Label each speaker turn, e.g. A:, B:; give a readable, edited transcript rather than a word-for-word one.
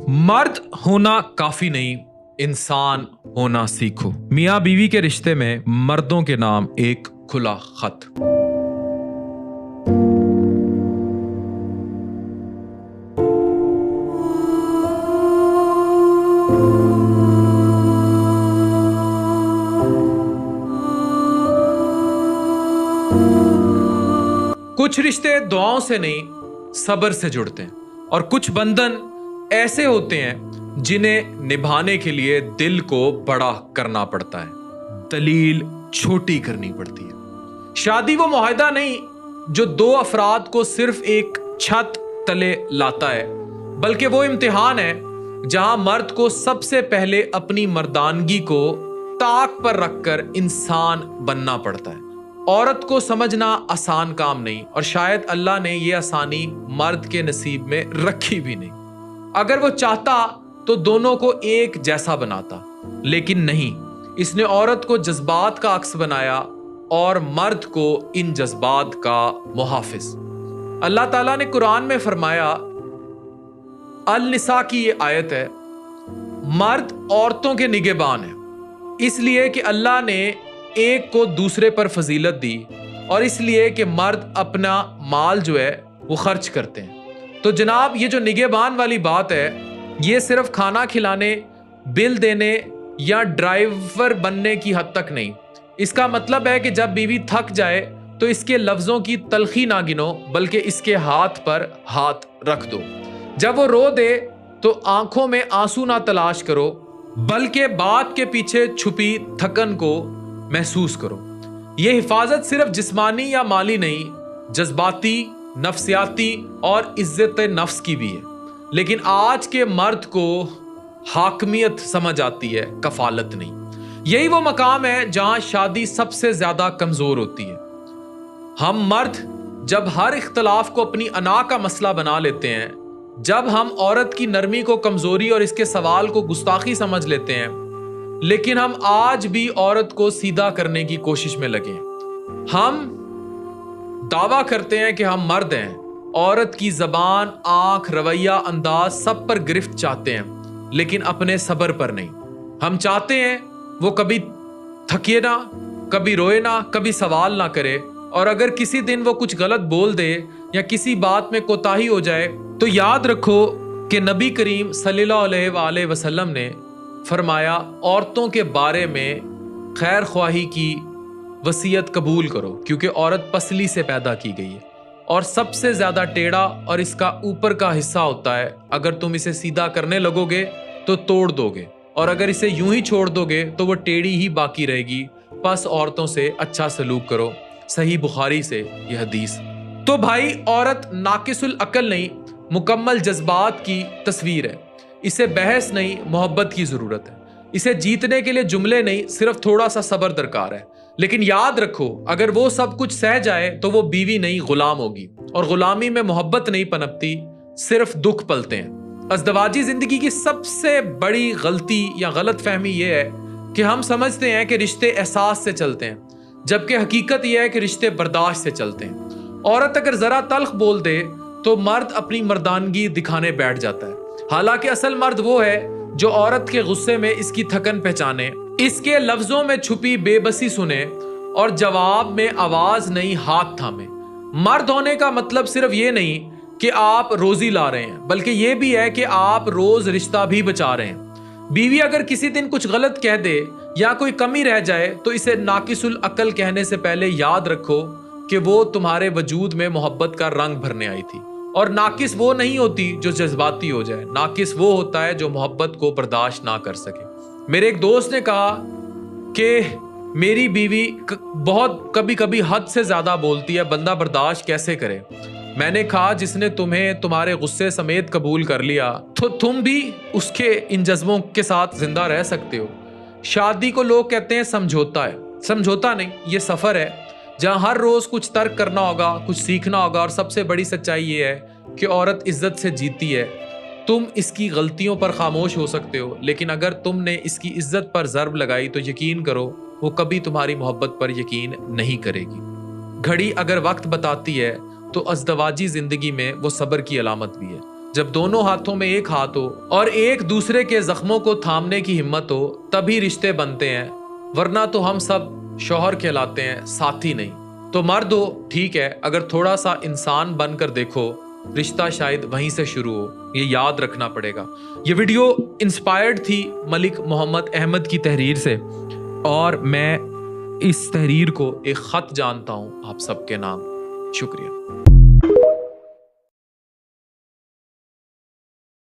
A: मर्द होना काफी नहीं, इंसान होना सीखो। मियाँ बीवी के रिश्ते में मर्दों के नाम एक खुला खत। कुछ रिश्ते दुआओं से नहीं, सब्र से जुड़ते हैं, और कुछ बंधन ऐसे होते हैं जिन्हें निभाने के लिए दिल को बड़ा करना पड़ता है, दलील छोटी करनी पड़ती है। शादी वो मुआहदा नहीं जो दो अफराद को सिर्फ एक छत तले लाता है, बल्कि वो इम्तिहान है जहां मर्द को सबसे पहले अपनी मर्दानगी को ताक पर रखकर इंसान बनना पड़ता है। औरत को समझना आसान काम नहीं, और शायद अल्लाह ने ये आसानी मर्द के नसीब में रखी भी नहीं। अगर वो चाहता तो दोनों को एक जैसा बनाता, लेकिन नहीं, इसने औरत को जज्बात का अक्स बनाया और मर्द को इन जज्बात का मुहाफिज। अल्लाह ताला ने कुरान में फरमाया, अल निसा की ये आयत है, मर्द औरतों के निगहबान है, इसलिए कि अल्लाह ने एक को दूसरे पर फजीलत दी, और इसलिए कि मर्द अपना माल जो है वो खर्च करते हैं। तो जनाब, ये जो निगहबान वाली बात है, ये सिर्फ खाना खिलाने, बिल देने या ड्राइवर बनने की हद तक नहीं। इसका मतलब है कि जब बीवी थक जाए तो इसके लफ्ज़ों की तलखी ना गिनो, बल्कि इसके हाथ पर हाथ रख दो। जब वो रो दे तो आंखों में आंसू ना तलाश करो, बल्कि बात के पीछे छुपी थकन को महसूस करो। ये हिफाजत सिर्फ जिस्मानी या माली नहीं, जज्बाती, नफ्सियाती और इज्जत नफ्स की भी है। लेकिन आज के मर्द को हाकमियत समझ आती है, कफालत नहीं। यही वो मकाम है जहां शादी सबसे ज्यादा कमजोर होती है। हम मर्द जब हर इख्तलाफ को अपनी अना का मसला बना लेते हैं, जब हम औरत की नरमी को कमजोरी और इसके सवाल को गुस्ताखी समझ लेते हैं, लेकिन हम आज भी औरत को सीधा करने की कोशिश में लगे हैं। हम दावा करते हैं कि हम मर्द हैं, औरत की जबान, आंख, रवैया, अंदाज सब पर गिरफ्त चाहते हैं, लेकिन अपने सब्र पर नहीं। हम चाहते हैं वो कभी थके ना, कभी रोए ना, कभी सवाल ना करे, और अगर किसी दिन वो कुछ गलत बोल दे या किसी बात में कोताही हो जाए तो याद रखो कि नबी करीम सल्लल्लाहु अलैहि वसल्लम ने फरमाया, औरतों के बारे में खैर ख्वाही की वसीयत कबूल करो, क्योंकि औरत पसली से पैदा की गई है और सबसे ज्यादा टेढ़ा और इसका ऊपर का हिस्सा होता है। अगर तुम इसे सीधा करने लगोगे तो तोड़ दोगे, और अगर इसे यूं ही छोड़ दोगे तो वो टेढ़ी ही बाकी रहेगी। बस औरतों से अच्छा सलूक करो। सही बुखारी से यह हदीस। तो भाई, औरत नाकिसुल अकल नहीं, मुकम्मल जज्बात की तस्वीर है। इसे बहस नहीं, मोहब्बत की जरूरत है। इसे जीतने के लिए जुमले नहीं, सिर्फ थोड़ा सा सब्र दरकार है। लेकिन याद रखो, अगर वो सब कुछ सह जाए तो वो बीवी नहीं, गुलाम होगी, और गुलामी में मोहब्बत नहीं पनपती, सिर्फ दुख पलते हैं। अज़दवाजी जिंदगी की सबसे बड़ी गलती या गलत फहमी यह है कि हम समझते हैं कि रिश्ते एहसास से चलते हैं, जबकि हकीकत यह है कि रिश्ते बर्दाश्त से चलते हैं। औरत अगर जरा तल्ख बोल दे तो मर्द अपनी मर्दानगी दिखाने बैठ जाता है, हालांकि असल मर्द वो है जो औरत के गुस्से में इसकी थकन पहचाने, इसके लफ्जों में छुपी बेबसी सुने और जवाब में आवाज नहीं, हाथ थामे। मर्द होने का मतलब सिर्फ ये नहीं कि आप रोजी ला रहे हैं, बल्कि ये भी है कि आप रोज रिश्ता भी बचा रहे हैं। बीवी अगर किसी दिन कुछ गलत कह दे या कोई कमी रह जाए तो इसे नाकिसुल अकल कहने से पहले याद रखो कि वो तुम्हारे वजूद में मोहब्बत का रंग भरने आई थी। और नाकिस वो नहीं होती जो जज्बाती हो जाए, नाकिस वो होता है जो मोहब्बत को बर्दाश्त ना कर सके। मेरे एक दोस्त ने कहा कि मेरी बीवी बहुत कभी कभी हद से ज्यादा बोलती है, बंदा बर्दाश्त कैसे करे। मैंने कहा, जिसने तुम्हें तुम्हारे गुस्से समेत कबूल कर लिया तो तुम भी उसके इन जज्बों के साथ जिंदा रह सकते हो। शादी को लोग कहते हैं समझौता है, समझौता नहीं, ये सफर है जहां हर रोज कुछ तर्क करना होगा, कुछ सीखना होगा। और सबसे बड़ी सच्चाई ये है कि औरत इज्जत से जीती है। तुम इसकी गलतियों पर खामोश हो सकते हो, लेकिन अगर तुमने इसकी इज्जत पर ज़र्ब लगाई तो यकीन करो वो कभी तुम्हारी मोहब्बत पर यकीन नहीं करेगी। घड़ी अगर वक्त बताती है तो अज़दवाजी जिंदगी में वो सब्र की अलामत भी है। جب دونوں ہاتھوں میں ایک ہاتھ ہو اور ایک دوسرے کے زخموں کو تھامنے کی ہمت ہو تبھی رشتے بنتے ہیں، ورنہ تو ہم سب شوہر کہلاتے ہیں، ساتھی نہیں۔ تو مرد ہو ٹھیک ہے، اگر تھوڑا سا انسان بن کر دیکھو، رشتہ شاید وہیں سے شروع ہو، یہ یاد رکھنا پڑے گا۔ یہ ویڈیو انسپائرڈ تھی ملک محمد احمد کی تحریر سے، اور میں اس تحریر کو ایک خط جانتا ہوں آپ سب کے نام۔ شکریہ۔